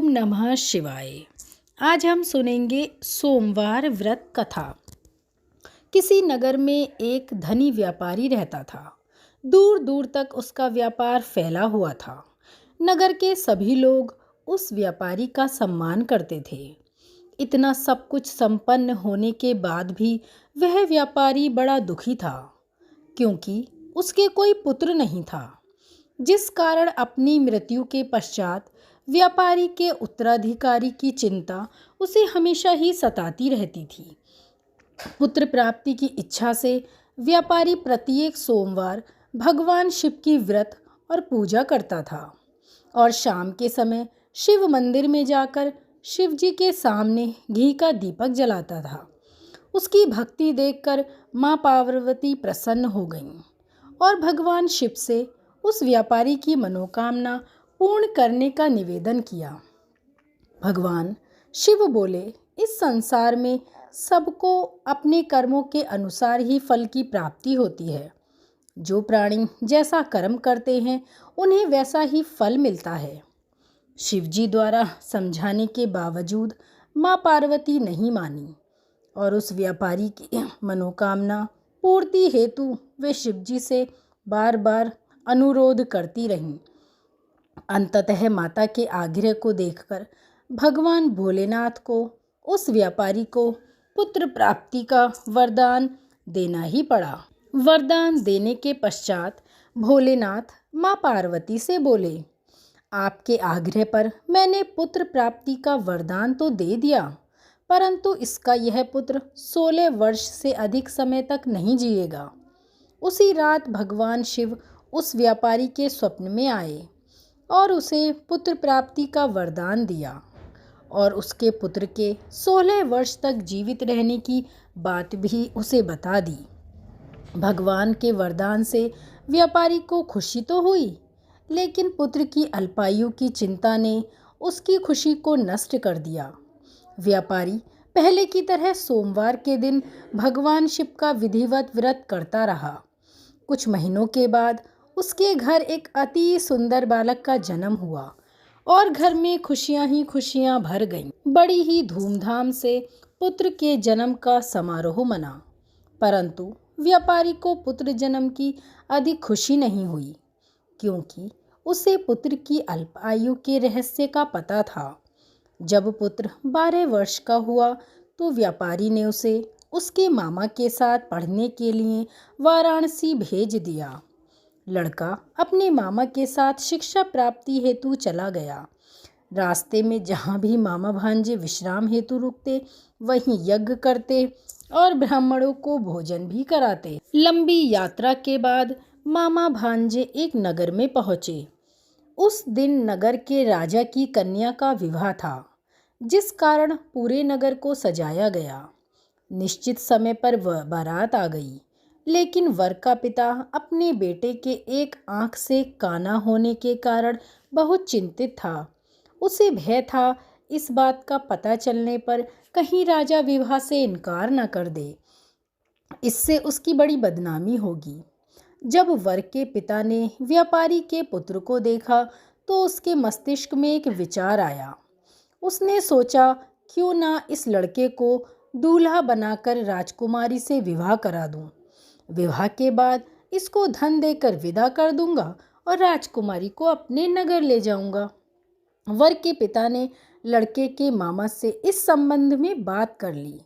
ओम नमः शिवाय। आज हम सुनेंगे सोमवार व्रत कथा। किसी नगर में एक धनी व्यापारी रहता था। दूर दूर तक उसका व्यापार फैला हुआ था। नगर के सभी लोग उस व्यापारी का सम्मान करते थे। इतना सब कुछ संपन्न होने के बाद भी वह व्यापारी बड़ा दुखी था, क्योंकि उसके कोई पुत्र नहीं था, जिस कारण अपनी मृत्यु के पश्चात व्यापारी के उत्तराधिकारी की चिंता उसे हमेशा ही सताती रहती थी। पुत्र प्राप्ति की इच्छा से व्यापारी प्रत्येक सोमवार भगवान शिव की व्रत और पूजा करता था और शाम के समय शिव मंदिर में जाकर शिव जी के सामने घी का दीपक जलाता था। उसकी भक्ति देखकर माँ पार्वती प्रसन्न हो गईं और भगवान शिव से उस व्यापारी की मनोकामना पूर्ण करने का निवेदन किया। भगवान शिव बोले, इस संसार में सबको अपने कर्मों के अनुसार ही फल की प्राप्ति होती है। जो प्राणी जैसा कर्म करते हैं उन्हें वैसा ही फल मिलता है। शिव जी द्वारा समझाने के बावजूद माँ पार्वती नहीं मानी और उस व्यापारी की मनोकामना पूर्ति हेतु वे शिव जी से बार बार अनुरोध करती रहीं। अंततः माता के आग्रह को देखकर भगवान भोलेनाथ को उस व्यापारी को पुत्र प्राप्ति का वरदान देना ही पड़ा। वरदान देने के पश्चात भोलेनाथ माँ पार्वती से बोले, आपके आग्रह पर मैंने पुत्र प्राप्ति का वरदान तो दे दिया, परंतु इसका यह पुत्र 16 वर्ष से अधिक समय तक नहीं जिएगा। उसी रात भगवान शिव उस व्यापारी के स्वप्न में आए और उसे पुत्र प्राप्ति का वरदान दिया और उसके पुत्र के 16 वर्ष तक जीवित रहने की बात भी उसे बता दी। भगवान के वरदान से व्यापारी को खुशी तो हुई, लेकिन पुत्र की अल्पायु की चिंता ने उसकी खुशी को नष्ट कर दिया। व्यापारी पहले की तरह सोमवार के दिन भगवान शिव का विधिवत व्रत करता रहा। कुछ महीनों के बाद उसके घर एक अति सुंदर बालक का जन्म हुआ और घर में खुशियां ही खुशियां भर गईं। बड़ी ही धूमधाम से पुत्र के जन्म का समारोह मना, परंतु व्यापारी को पुत्र जन्म की अधिक खुशी नहीं हुई, क्योंकि उसे पुत्र की अल्पायु के रहस्य का पता था। जब पुत्र 12 वर्ष का हुआ तो व्यापारी ने उसे उसके मामा के साथ पढ़ने के लिए वाराणसी भेज दिया। लड़का अपने मामा के साथ शिक्षा प्राप्ति हेतु चला गया। रास्ते में जहाँ भी मामा भांजे विश्राम हेतु रुकते, वहीं यज्ञ करते और ब्राह्मणों को भोजन भी कराते। लंबी यात्रा के बाद मामा भांजे एक नगर में पहुँचे। उस दिन नगर के राजा की कन्या का विवाह था, जिस कारण पूरे नगर को सजाया गया। निश्चित समय पर वह बारात आ गई, लेकिन वर का पिता अपने बेटे के एक आंख से काना होने के कारण बहुत चिंतित था। उसे भय था इस बात का पता चलने पर कहीं राजा विवाह से इनकार न कर दे, इससे उसकी बड़ी बदनामी होगी। जब वर के पिता ने व्यापारी के पुत्र को देखा तो उसके मस्तिष्क में एक विचार आया। उसने सोचा, क्यों ना इस लड़के को दूल्हा बनाकर राजकुमारी से विवाह करा दूं। विवाह के बाद इसको धन देकर विदा कर दूंगा और राजकुमारी को अपने नगर ले जाऊंगा। वर के पिता ने लड़के के मामा से इस संबंध में बात कर ली।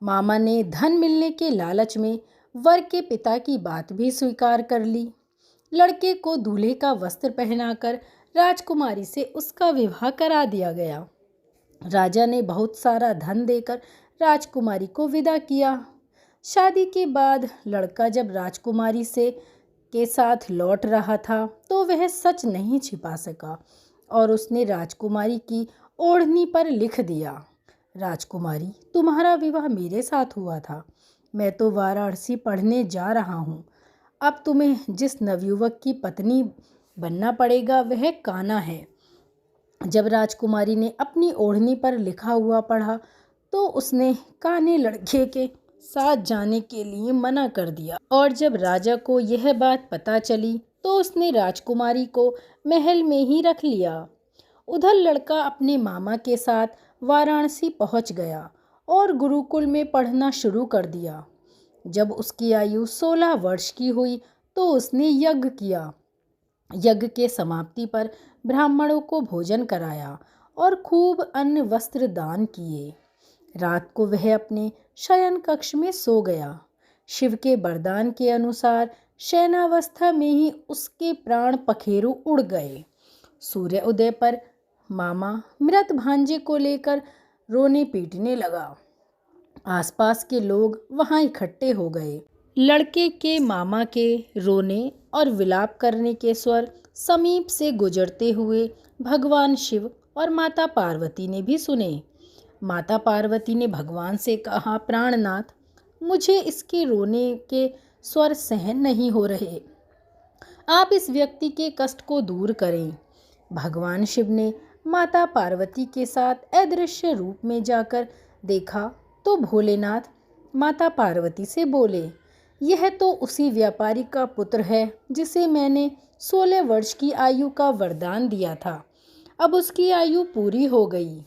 मामा ने धन मिलने के लालच में वर के पिता की बात भी स्वीकार कर ली। लड़के को दूल्हे का वस्त्र पहनाकर राजकुमारी से उसका विवाह करा दिया गया। राजा ने बहुत सारा धन देकर राजकुमारी को विदा किया। शादी के बाद लड़का जब राजकुमारी से के साथ लौट रहा था तो वह सच नहीं छिपा सका और उसने राजकुमारी की ओढ़नी पर लिख दिया, राजकुमारी, तुम्हारा विवाह मेरे साथ हुआ था। मैं तो वाराणसी पढ़ने जा रहा हूँ। अब तुम्हें जिस नवयुवक की पत्नी बनना पड़ेगा वह काना है। जब राजकुमारी ने अपनी ओढ़नी पर लिखा हुआ पढ़ा तो उसने काने लड़के के साथ जाने के लिए मना कर दिया और जब राजा को यह बात पता चली तो उसने राजकुमारी को महल में ही रख लिया। उधर लड़का अपने मामा के साथ वाराणसी पहुंच गया और गुरुकुल में पढ़ना शुरू कर दिया। जब उसकी आयु 16 वर्ष की हुई तो उसने यज्ञ किया। यज्ञ के समाप्ति पर ब्राह्मणों को भोजन कराया और खूब अन्न वस्त्र दान किए। रात को वह अपने शयन कक्ष में सो गया। शिव के वरदान के अनुसार शयनावस्था में ही उसके प्राण पखेरु उड़ गए। सूर्य उदय पर मामा मृत भांजे को लेकर रोने पीटने लगा। आसपास के लोग वहां इकट्ठे हो गए। लड़के के मामा के रोने और विलाप करने के स्वर समीप से गुजरते हुए भगवान शिव और माता पार्वती ने भी सुने। माता पार्वती ने भगवान से कहा, प्राणनाथ, मुझे इसके रोने के स्वर सहन नहीं हो रहे, आप इस व्यक्ति के कष्ट को दूर करें। भगवान शिव ने माता पार्वती के साथ अदृश्य रूप में जाकर देखा तो भोलेनाथ माता पार्वती से बोले, यह तो उसी व्यापारी का पुत्र है जिसे मैंने 16 वर्ष की आयु का वरदान दिया था। अब उसकी आयु पूरी हो गई।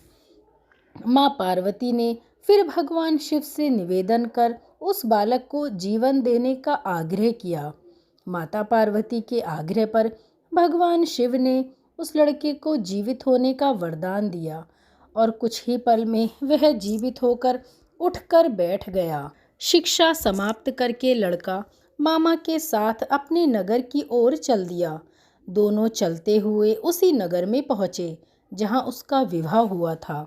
माँ पार्वती ने फिर भगवान शिव से निवेदन कर उस बालक को जीवन देने का आग्रह किया। माता पार्वती के आग्रह पर भगवान शिव ने उस लड़के को जीवित होने का वरदान दिया और कुछ ही पल में वह जीवित होकर उठकर बैठ गया। शिक्षा समाप्त करके लड़का मामा के साथ अपने नगर की ओर चल दिया। दोनों चलते हुए उसी नगर में पहुँचे जहाँ उसका विवाह हुआ था।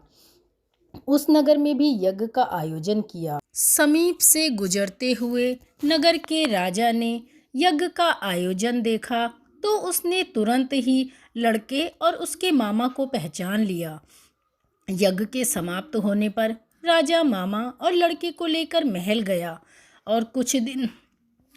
उस नगर में भी यज्ञ का आयोजन किया। समीप से गुजरते हुए नगर के राजा ने यज्ञ का आयोजन देखा तो उसने तुरंत ही लड़के और उसके मामा को पहचान लिया। यज्ञ के समाप्त होने पर राजा मामा और लड़के को लेकर महल गया और कुछ दिन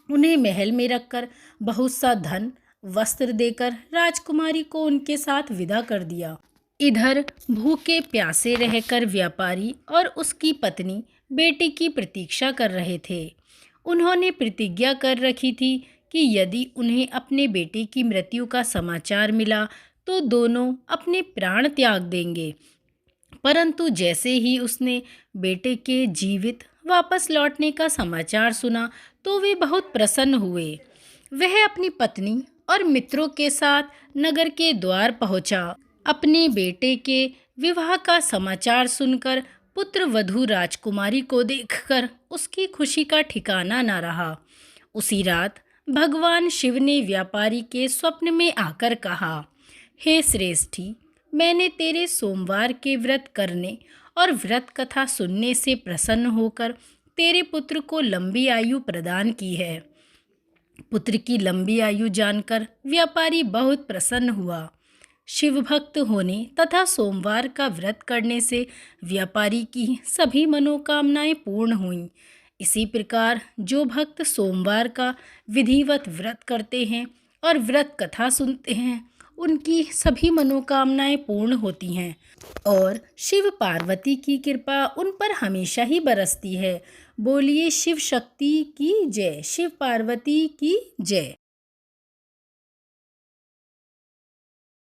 उन्हें महल में रखकर बहुत सा धन वस्त्र देकर राजकुमारी को उनके साथ विदा कर दिया। इधर भूखे प्यासे रहकर व्यापारी और उसकी पत्नी बेटे की प्रतीक्षा कर रहे थे। उन्होंने प्रतिज्ञा कर रखी थी कि यदि उन्हें अपने बेटे की मृत्यु का समाचार मिला तो दोनों अपने प्राण त्याग देंगे। परंतु जैसे ही उसने बेटे के जीवित वापस लौटने का समाचार सुना तो वे बहुत प्रसन्न हुए। वह अपनी पत्नी और मित्रों के साथ नगर के द्वार पहुंचा। अपने बेटे के विवाह का समाचार सुनकर पुत्र वधू राजकुमारी को देखकर उसकी खुशी का ठिकाना न रहा। उसी रात भगवान शिव ने व्यापारी के स्वप्न में आकर कहा, हे श्रेष्ठी, मैंने तेरे सोमवार के व्रत करने और व्रत कथा सुनने से प्रसन्न होकर तेरे पुत्र को लंबी आयु प्रदान की है। पुत्र की लंबी आयु जानकर व्यापारी बहुत प्रसन्न हुआ। शिव भक्त होने तथा सोमवार का व्रत करने से व्यापारी की सभी मनोकामनाएं पूर्ण हुईं। इसी प्रकार जो भक्त सोमवार का विधिवत व्रत करते हैं और व्रत कथा सुनते हैं उनकी सभी मनोकामनाएं पूर्ण होती हैं और शिव पार्वती की कृपा उन पर हमेशा ही बरसती है। बोलिए शिव शक्ति की जय, शिव पार्वती की जय।